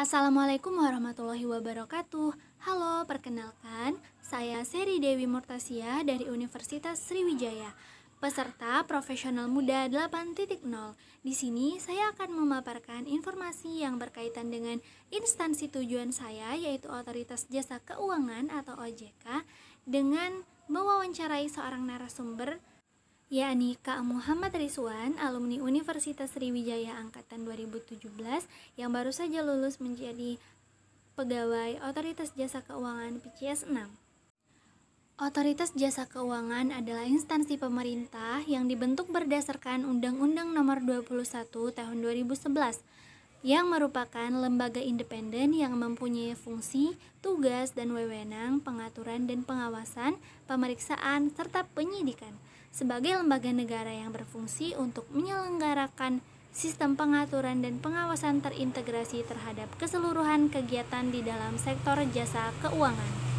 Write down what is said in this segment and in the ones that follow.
Assalamualaikum warahmatullahi wabarakatuh. Halo, perkenalkan, saya Seri Dewi Murtasya dari Universitas Sriwijaya, peserta Profesional Muda 8.0. Di sini saya akan memaparkan informasi yang berkaitan dengan instansi tujuan saya, yaitu Otoritas Jasa Keuangan atau OJK, dengan mewawancarai seorang narasumber, yakni Kak Muhammad Rizwan, alumni Universitas Sriwijaya angkatan 2017 yang baru saja lulus menjadi pegawai Otoritas Jasa Keuangan PCS 6. Otoritas Jasa Keuangan adalah instansi pemerintah yang dibentuk berdasarkan Undang-Undang Nomor 21 Tahun 2011 yang merupakan lembaga independen yang mempunyai fungsi, tugas, dan wewenang pengaturan dan pengawasan, pemeriksaan, serta penyidikan sebagai lembaga negara yang berfungsi untuk menyelenggarakan sistem pengaturan dan pengawasan terintegrasi terhadap keseluruhan kegiatan di dalam sektor jasa keuangan.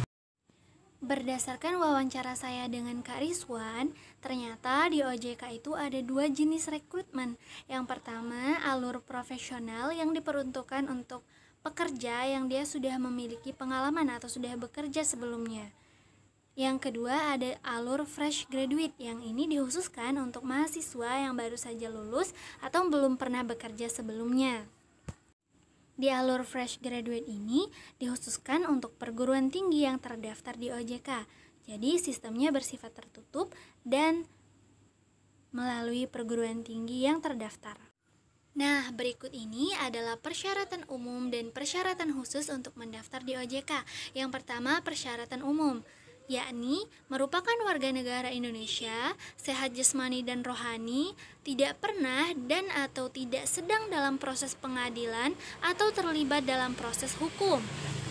Berdasarkan wawancara saya dengan Kak Rizwan, ternyata di OJK itu ada dua jenis rekrutmen. Yang pertama, alur profesional yang diperuntukkan untuk pekerja yang dia sudah memiliki pengalaman atau sudah bekerja sebelumnya. Yang kedua, ada alur fresh graduate, yang ini dikhususkan untuk mahasiswa yang baru saja lulus atau belum pernah bekerja sebelumnya. Di alur fresh graduate ini dikhususkan untuk perguruan tinggi yang terdaftar di OJK. Jadi sistemnya bersifat tertutup dan melalui perguruan tinggi yang terdaftar. Nah, berikut ini adalah persyaratan umum dan persyaratan khusus untuk mendaftar di OJK. Yang pertama, persyaratan umum, yakni merupakan warga negara Indonesia, sehat jasmani dan rohani, tidak pernah dan atau tidak sedang dalam proses pengadilan atau terlibat dalam proses hukum,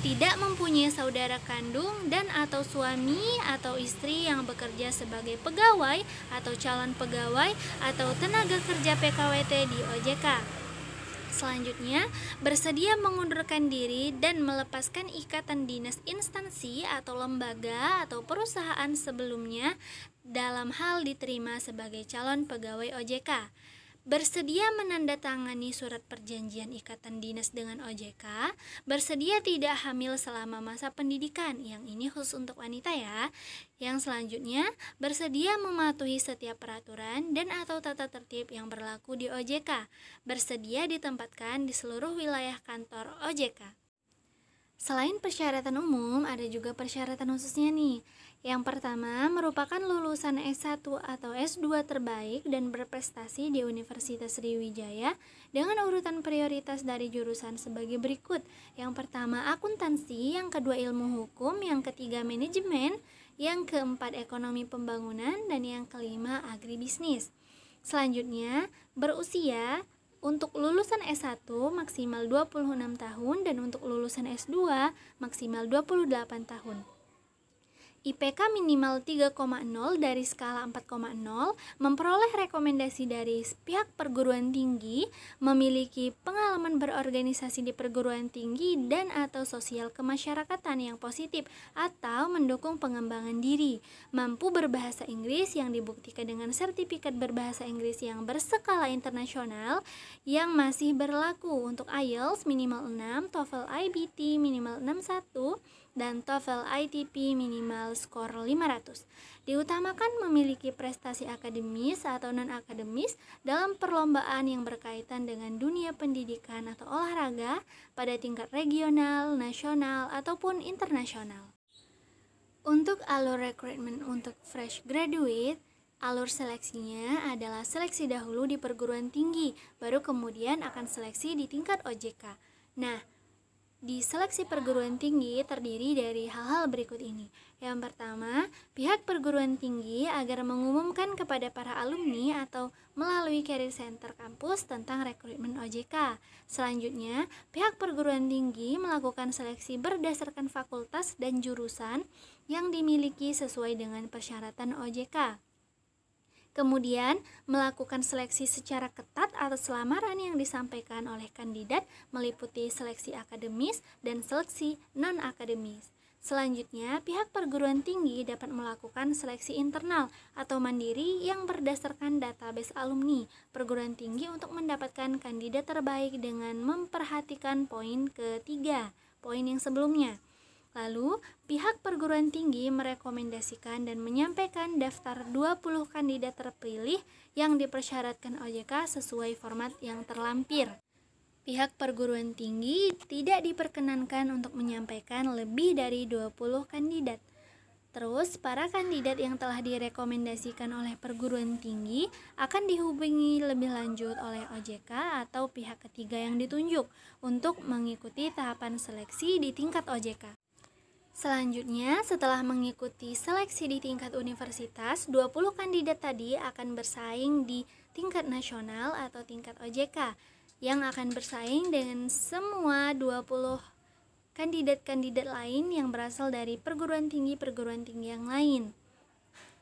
tidak mempunyai saudara kandung dan atau suami atau istri yang bekerja sebagai pegawai atau calon pegawai atau tenaga kerja PKWT di OJK. Selanjutnya, bersedia mengundurkan diri dan melepaskan ikatan dinas instansi atau lembaga atau perusahaan sebelumnya dalam hal diterima sebagai calon pegawai OJK. Bersedia menandatangani surat perjanjian ikatan dinas dengan OJK, bersedia tidak hamil selama masa pendidikan, yang ini khusus untuk wanita ya. Yang selanjutnya, bersedia mematuhi setiap peraturan dan atau tata tertib yang berlaku di OJK, bersedia ditempatkan di seluruh wilayah kantor OJK. Selain persyaratan umum, ada juga persyaratan khususnya nih. Yang pertama, merupakan lulusan S1 atau S2 terbaik dan berprestasi di Universitas Sriwijaya dengan urutan prioritas dari jurusan sebagai berikut. Yang pertama, akuntansi, yang kedua ilmu hukum, yang ketiga manajemen, yang keempat ekonomi pembangunan, dan yang kelima agribisnis. Selanjutnya, berusia. Untuk lulusan S1 maksimal 26 tahun dan untuk lulusan S2 maksimal 28 tahun. IPK minimal 3,0 dari skala 4,0, memperoleh rekomendasi dari pihak perguruan tinggi, memiliki pengalaman berorganisasi di perguruan tinggi dan atau sosial kemasyarakatan yang positif atau mendukung pengembangan diri, mampu berbahasa Inggris yang dibuktikan dengan sertifikat berbahasa Inggris yang berskala internasional yang masih berlaku untuk IELTS minimal 6, TOEFL IBT minimal 61, dan TOEFL ITP minimal skor 500. Diutamakan memiliki prestasi akademis atau non-akademis dalam perlombaan yang berkaitan dengan dunia pendidikan atau olahraga pada tingkat regional, nasional, ataupun internasional. Untuk alur rekrutmen untuk fresh graduate, alur seleksinya adalah seleksi dahulu di perguruan tinggi, baru kemudian akan seleksi di tingkat OJK. Nah, di seleksi perguruan tinggi terdiri dari hal-hal berikut ini. Yang pertama, pihak perguruan tinggi agar mengumumkan kepada para alumni atau melalui career center kampus tentang rekrutmen OJK. Selanjutnya, pihak perguruan tinggi melakukan seleksi berdasarkan fakultas dan jurusan yang dimiliki sesuai dengan persyaratan OJK. Kemudian, melakukan seleksi secara ketat atas lamaran yang disampaikan oleh kandidat meliputi seleksi akademis dan seleksi non-akademis. Selanjutnya, pihak perguruan tinggi dapat melakukan seleksi internal atau mandiri yang berdasarkan database alumni perguruan tinggi untuk mendapatkan kandidat terbaik dengan memperhatikan poin ketiga, poin yang sebelumnya. Lalu, pihak perguruan tinggi merekomendasikan dan menyampaikan daftar 20 kandidat terpilih yang dipersyaratkan OJK sesuai format yang terlampir. Pihak perguruan tinggi tidak diperkenankan untuk menyampaikan lebih dari 20 kandidat. Terus, para kandidat yang telah direkomendasikan oleh perguruan tinggi akan dihubungi lebih lanjut oleh OJK atau pihak ketiga yang ditunjuk untuk mengikuti tahapan seleksi di tingkat OJK. Selanjutnya, setelah mengikuti seleksi di tingkat universitas, 20 kandidat tadi akan bersaing di tingkat nasional atau tingkat OJK yang akan bersaing dengan semua 20 kandidat-kandidat lain yang berasal dari perguruan tinggi yang lain,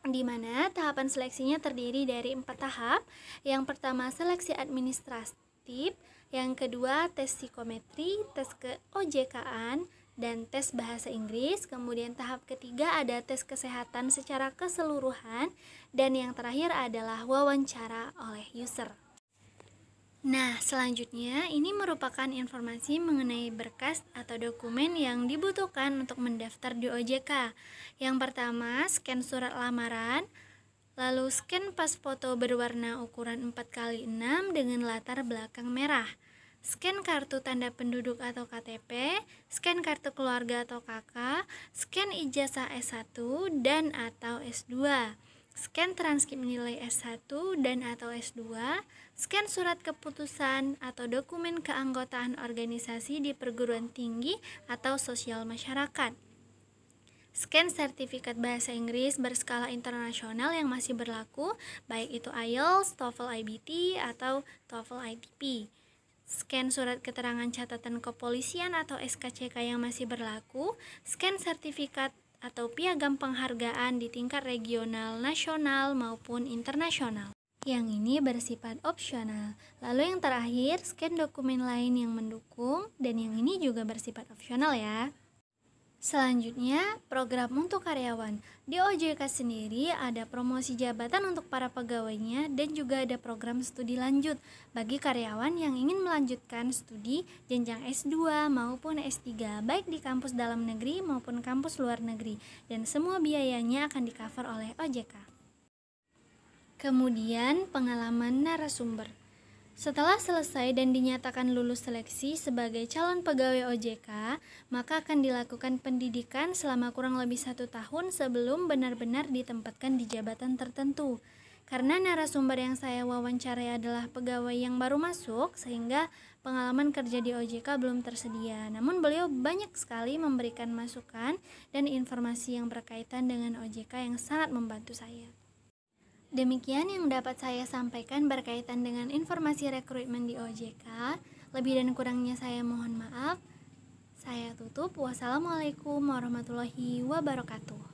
di mana tahapan seleksinya terdiri dari 4 tahap. Yang pertama, seleksi administratif, yang kedua tes psikometri, tes ke-OJK-an, dan tes bahasa Inggris. Kemudian tahap ketiga ada tes kesehatan secara keseluruhan, dan yang terakhir adalah wawancara oleh user. Nah, selanjutnya ini merupakan informasi mengenai berkas atau dokumen yang dibutuhkan untuk mendaftar di OJK. Yang pertama, scan surat lamaran, lalu scan pas foto berwarna ukuran 4x6 dengan latar belakang merah, scan kartu tanda penduduk atau KTP, scan kartu keluarga atau KK, scan ijazah S1 dan atau S2, scan transkrip nilai S1 dan atau S2, scan surat keputusan atau dokumen keanggotaan organisasi di perguruan tinggi atau sosial masyarakat, scan sertifikat bahasa Inggris berskala internasional yang masih berlaku, baik itu IELTS, TOEFL IBT, atau TOEFL ITP, scan surat keterangan catatan kepolisian atau SKCK yang masih berlaku, scan sertifikat atau piagam penghargaan di tingkat regional, nasional, maupun internasional. Yang ini bersifat opsional. Lalu yang terakhir, scan dokumen lain yang mendukung, dan yang ini juga bersifat opsional ya. Selanjutnya, program untuk karyawan. Di OJK sendiri ada promosi jabatan untuk para pegawainya dan juga ada program studi lanjut bagi karyawan yang ingin melanjutkan studi jenjang S2 maupun S3 baik di kampus dalam negeri maupun kampus luar negeri, dan semua biayanya akan di-cover oleh OJK. Kemudian, pengalaman narasumber. Setelah selesai dan dinyatakan lulus seleksi sebagai calon pegawai OJK, maka akan dilakukan pendidikan selama kurang lebih 1 tahun sebelum benar-benar ditempatkan di jabatan tertentu. Karena narasumber yang saya wawancarai adalah pegawai yang baru masuk, sehingga pengalaman kerja di OJK belum tersedia. Namun beliau banyak sekali memberikan masukan dan informasi yang berkaitan dengan OJK yang sangat membantu saya. Demikian yang dapat saya sampaikan berkaitan dengan informasi rekrutmen di OJK. Lebih dan kurangnya saya mohon maaf. Saya tutup. Wassalamualaikum warahmatullahi wabarakatuh.